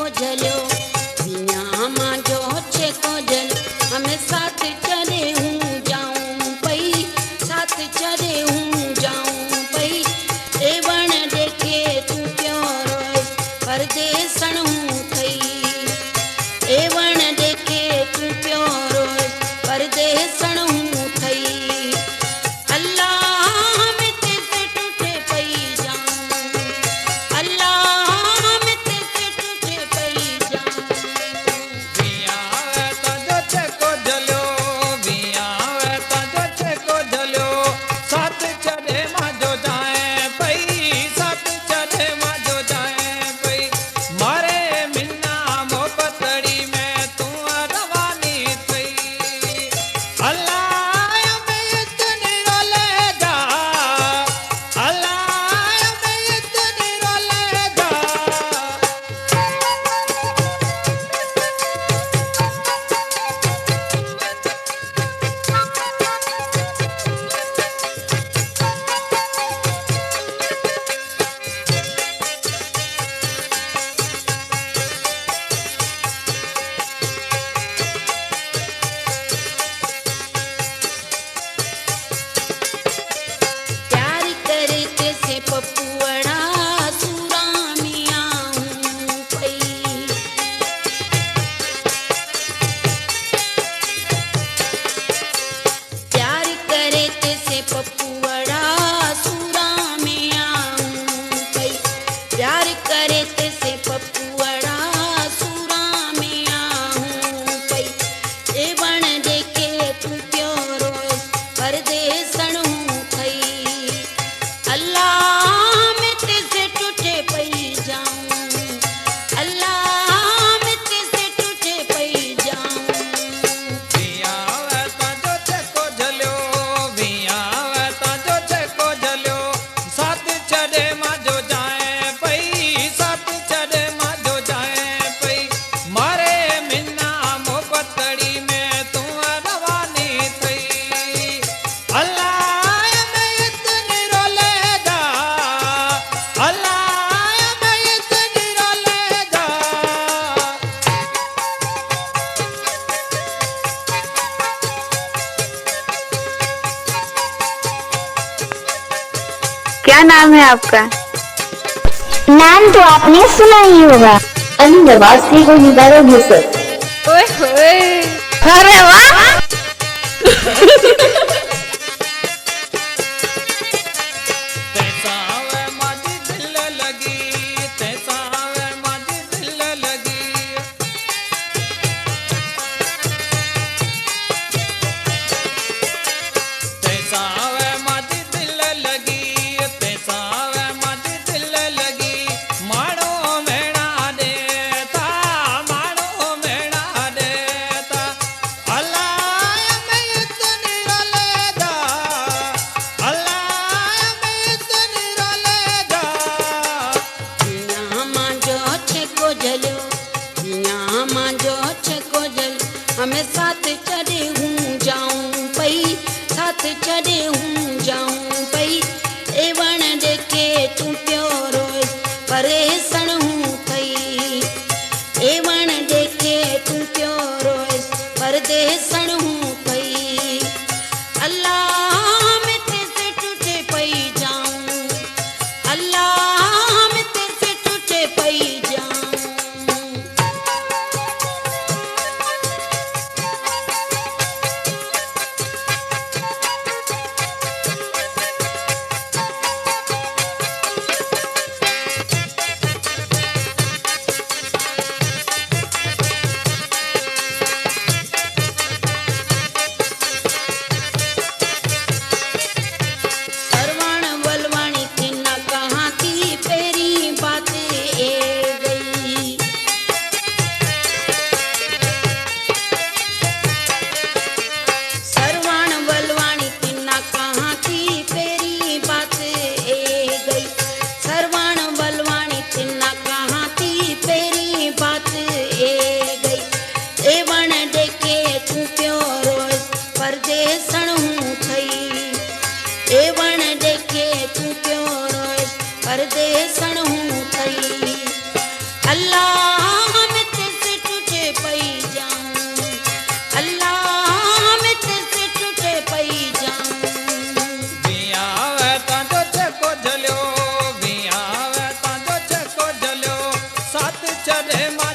को झलो मियाँ माँ जो छे को झल हमें साथ चले हूँ जाऊँ पई साथ चले हूँ जाऊँ पई एवण देखे तू क्यों रोए परदेसण हूँ थई एवण देखे तू क्यों रोए परदेसण हूँ थई अल्लाह में तेरे टूटे पई जाऊँ अल्लाह में तेरे टूटे पई जाऊँ विया ता जो छे को झलो विया ता जो छे को झलो साथ चढ़े मां जो जाए पई साथ चढ़े मां जो जाए पई मारे मिन्ना मोहब्बतड़ी में तू रवानी थई अल्लाह में इतनी रोले जा अल्लाह में इतनी रोले जा प्यार करे कैसे पपुअड़ा सूरा मियाँ हूँ पई प्यार करे कैसे पपुअड़ा सूरा मियाँ हूँ पई प्यार करे कैसे पपुअड़ा सूरा मियाँ हूँ पई एवण देखे तू क्यों रोए परदेसण हूँ थई अल्लाह में तेरे टूटे पई जाऊँ अल्लाह में तेरे टूटे पई जाऊँ विया ता जो छे को झलो विया ता जो छे को झलो साथ चढ़े मां जो जाए पई साथ चढ़े मां जो जाए पई मारे मिन्ना मोहब्बतड़ी में तू रवानी थई अल्लाह में इतनी रोले जा अल्लाह में इतनी रोले जा क्या नाम है आपका? नाम तो आपने सुना ही होगा। अली नवाज को निगारों में सर ओए होए, अरे वाह! तैसा वे माजी दिल लगी तैसा वे माजी दिल लगी तैसा वे माजी दिल लगी तैसा वे माजी दिल लगी माड़ो मेणा देता माड़ो मेणा देता अल्लाह में इतनी रोले जा अल्लाह में इतनी रोले जा मियाँ माँ जो छे को झलो मियाँ माँ जो छे को झल हमें साथ चढ़े हूँ जाऊँ पई साथ चढ़े हूँ जाऊँ पई एवण देखे तू क्यों रोए परेशान हूँ थई एवण देखे तू क्यों रोए परदेसण हूँ थई अल्लाह में तेरे टूटे पई जाऊँ अल्लाह में तेरे टूटे पई जाऊँ सरवण बलवाणी थी न कहाँ की पेरी बात ए गई सरवण बलवाणी थी न कहाँ की पेरी बात ए गई सरवण बलवाणी थी न कहाँ की पेरी बात ए गई एवण देखे तू क्यों रोए परदेसण हूँ थई एवण देखे तू क्यों रोए परदेसण हूँ थई अल्लाह चढ़े माँ